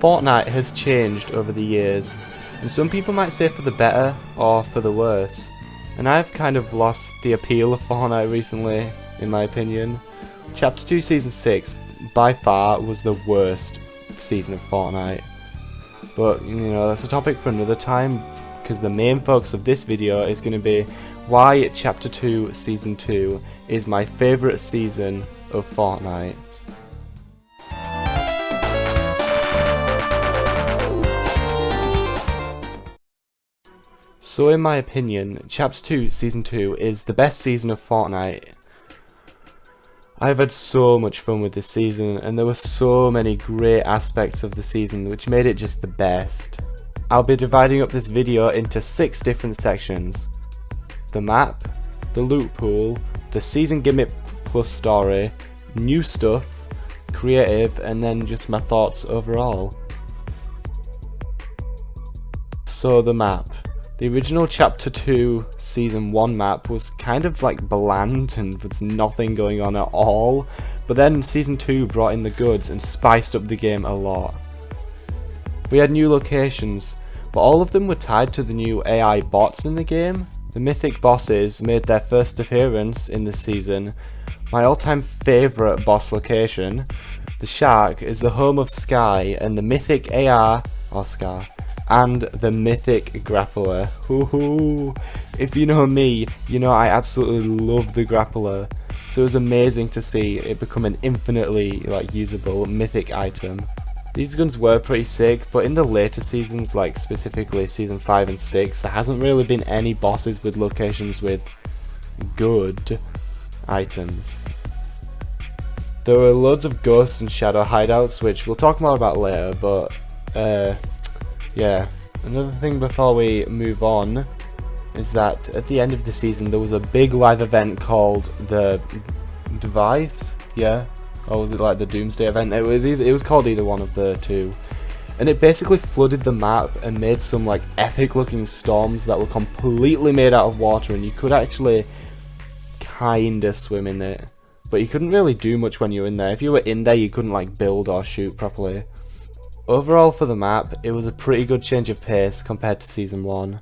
Fortnite has changed over the years, and some people might say for the better or for the worse. And I've kind of lost the appeal of Fortnite recently, in my opinion. Chapter 2 Season 6 by far was the worst season of Fortnite. But, you know, that's a topic for another time, because the main focus of this video is going to be why Chapter 2 Season 2 is my favourite season of Fortnite. So in my opinion, Chapter 2 Season 2 is the best season of Fortnite. I've had so much fun with this season, and there were so many great aspects of the season which made it just the best. I'll be dividing up this video into 6 different sections: the map, the loot pool, the season gimmick plus story, new stuff, creative, and then just my thoughts overall. So the map. The original Chapter 2 Season 1 map was kind of like bland and with nothing going on at all, but then Season 2 brought in the goods and spiced up the game a lot. We had new locations, but all of them were tied to the new AI bots in the game. The mythic bosses made their first appearance in this season. My all-time favourite boss location, the Shark, is the home of Sky and the mythic AR, or Scar, and the mythic grappler. Hoo-hoo. If you know me, you know I absolutely love the grappler, so it was amazing to see it become an infinitely usable mythic item. These guns were pretty sick, but in the later seasons, like specifically Season 5 and 6, there hasn't really been any bosses with locations with good items. There were loads of ghost and shadow hideouts, which we'll talk more about later, but yeah. Another thing before we move on is that at the end of the season there was a big live event called the Device, yeah? Or was it like the Doomsday event? It was called either one of the two. And it basically flooded the map and made some like epic looking storms that were completely made out of water, and you could actually kinda swim in it. But you couldn't really do much when you were in there. If you were in there you couldn't like build or shoot properly. Overall for the map, it was a pretty good change of pace compared to Season 1.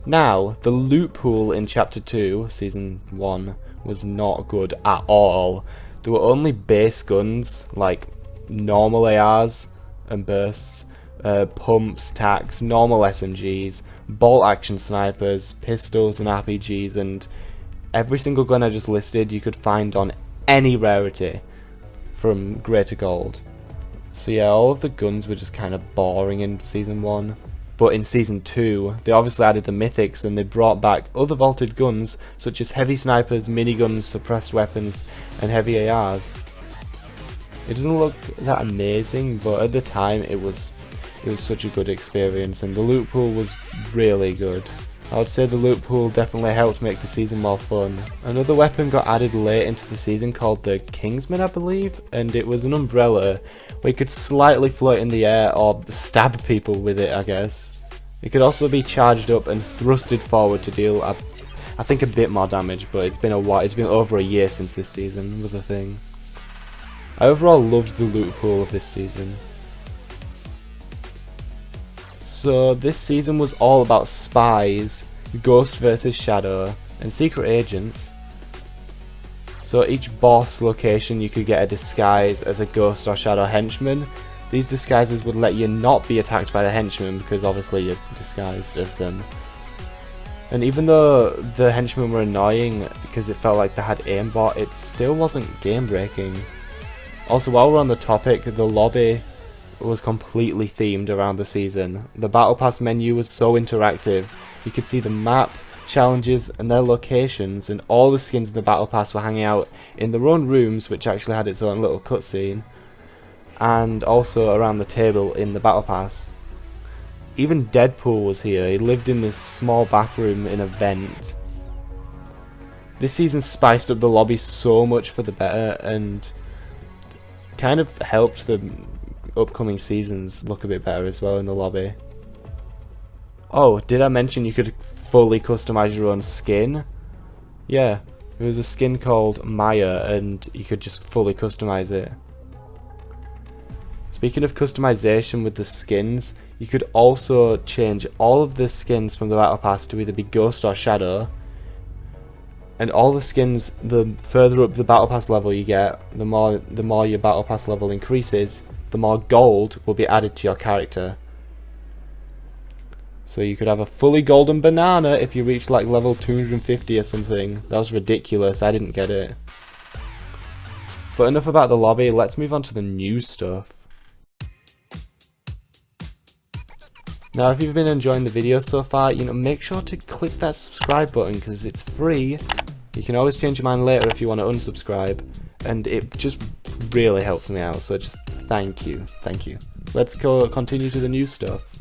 Now, the loot pool in Chapter 2, Season 1, was not good at all. There were only base guns, like normal ARs and bursts, pumps, tacs, normal SMGs, bolt action snipers, pistols and RPGs, and every single gun I just listed you could find on any rarity, from grey to gold. So yeah, all of the guns were just kind of boring in Season 1. But in Season 2, they obviously added the mythics and they brought back other vaulted guns such as heavy snipers, miniguns, suppressed weapons, and heavy ARs. It doesn't look that amazing, but at the time it was such a good experience, and the loot pool was really good. I would say the loot pool definitely helped make the season more fun. Another weapon got added late into the season called the Kingsman, I believe, and it was an umbrella where you could slightly float in the air or stab people with it, I guess. It could also be charged up and thrusted forward to deal, I think, a bit more damage, but it's been a while. It's been over a year since this season was a thing. I overall loved the loot pool of this season. So this season was all about spies, ghost versus shadow, and secret agents. So each boss location you could get a disguise as a ghost or shadow henchman. These disguises would let you not be attacked by the henchmen because obviously you're disguised as them. And even though the henchmen were annoying because it felt like they had aimbot, it still wasn't game breaking. Also, while we're on the topic, the lobby was completely themed around the season. The battle pass menu was so interactive. You could see the map, challenges and their locations, and all the skins in the battle pass were hanging out in their own rooms, which actually had its own little cutscene, and also around the table in the battle pass. Even Deadpool was here. He lived in this small bathroom in a vent. This season spiced up the lobby so much for the better and kind of helped the upcoming seasons look a bit better as well in the lobby. Oh, did I mention you could fully customize your own skin? Yeah, there was a skin called Maya and you could just fully customize it. Speaking of customization with the skins, you could also change all of the skins from the battle pass to either be ghost or shadow. And all the skins, the further up the battle pass level you get, the more your battle pass level increases, the more gold will be added to your character. So you could have a fully golden banana if you reach like level 250 or something. That was ridiculous, I didn't get it. But enough about the lobby, let's move on to the new stuff. Now if you've been enjoying the video so far, make sure to click that subscribe button because it's free. You can always change your mind later if you want to unsubscribe, and it just really helps me out, so just thank you. Let's continue to the new stuff.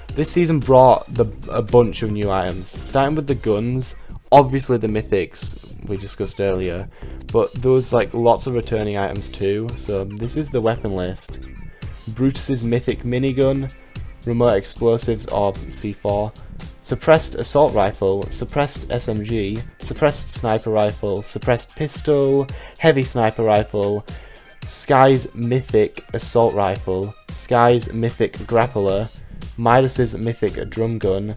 This season brought a bunch of new items, starting with the guns, obviously the mythics we discussed earlier, but there was like lots of returning items too, so this is the weapon list. Brutus's mythic minigun, remote explosives or C4, suppressed assault rifle, suppressed SMG, suppressed sniper rifle, suppressed pistol, heavy sniper rifle, Sky's mythic assault rifle, Sky's mythic grappler, Midas's mythic drum gun,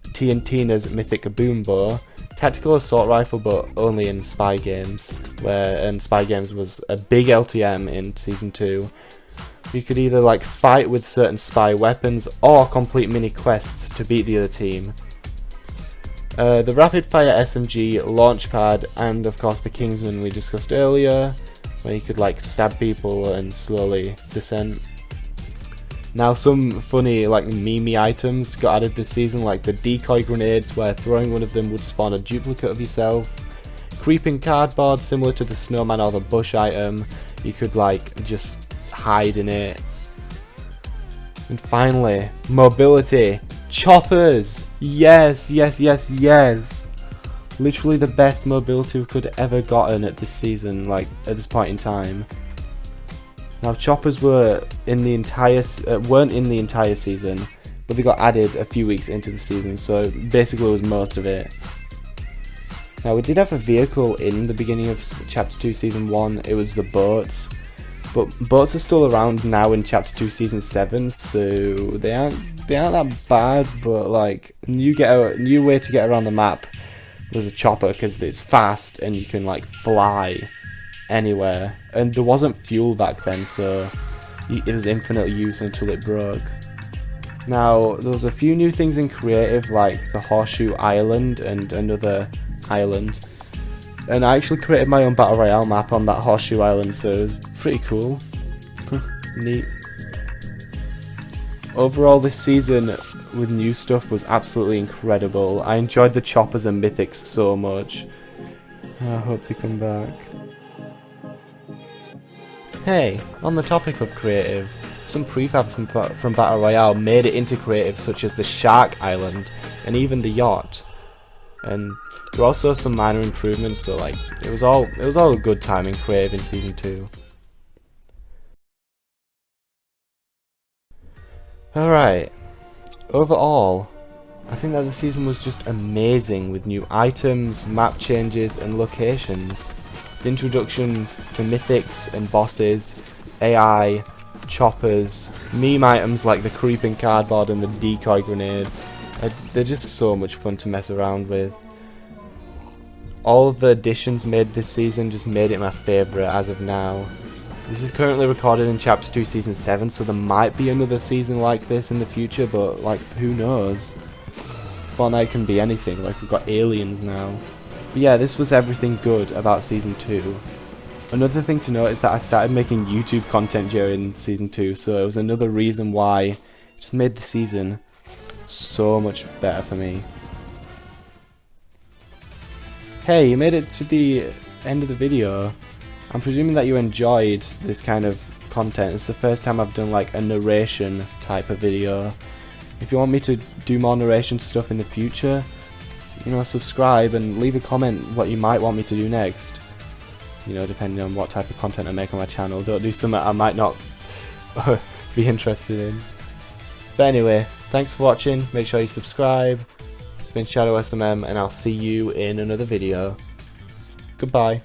TNTina's mythic boom bow, tactical assault rifle but only in spy games, and spy games was a big LTM in season 2. You could either like fight with certain spy weapons or complete mini quests to beat the other team. The rapid fire SMG launchpad, and of course the Kingsman we discussed earlier, where you could like stab people and slowly descend. Now some funny like meme items got added this season, like the decoy grenades where throwing one of them would spawn a duplicate of yourself, creeping cardboard similar to the snowman or the bush item, you could like just hide in it. And finally, mobility, choppers, yes, literally the best mobility we could ever gotten at this season, like at this point in time. Now choppers weren't in the entire season, but they got added a few weeks into the season, so basically it was most of it. Now we did have a vehicle in the beginning of Chapter 2 Season 1, it was the boats, but boats are still around now in Chapter 2 Season 7, so they aren't that bad, but like a new way to get around the map was a chopper because it's fast and you can like fly anywhere, and there wasn't fuel back then, so it was infinite use until it broke. Now there was a few new things in creative, like the Horseshoe Island and another island, and I actually created my own battle royale map on that Horseshoe Island, so it was pretty cool. Neat. Overall this season with new stuff was absolutely incredible. I enjoyed the choppers and mythics so much. I hope they come back. Hey, on the topic of creative, some prefabs from Battle Royale made it into creative, such as the Shark Island and even the yacht. And there were also some minor improvements, but like it was all a good time in creative in season 2. Alright, overall, I think that the season was just amazing with new items, map changes and locations. The introduction to mythics and bosses, AI, choppers, meme items like the creeping cardboard and the decoy grenades. They're just so much fun to mess around with. All of the additions made this season just made it my favourite as of now. This is currently recorded in Chapter 2 Season 7, so there might be another season like this in the future, but like who knows. Fortnite can be anything, like we've got aliens now. But yeah, this was everything good about Season 2. Another thing to note is that I started making YouTube content during Season 2, so it was another reason why it just made the season so much better for me. Hey, you made it to the end of the video. I'm presuming that you enjoyed this kind of content. It's the first time I've done like a narration type of video. If you want me to do more narration stuff in the future, subscribe and leave a comment what you might want me to do next. Depending on what type of content I make on my channel. Don't do something I might not be interested in. But anyway, thanks for watching. Make sure you subscribe. It's been Shadow SMM, and I'll see you in another video. Goodbye.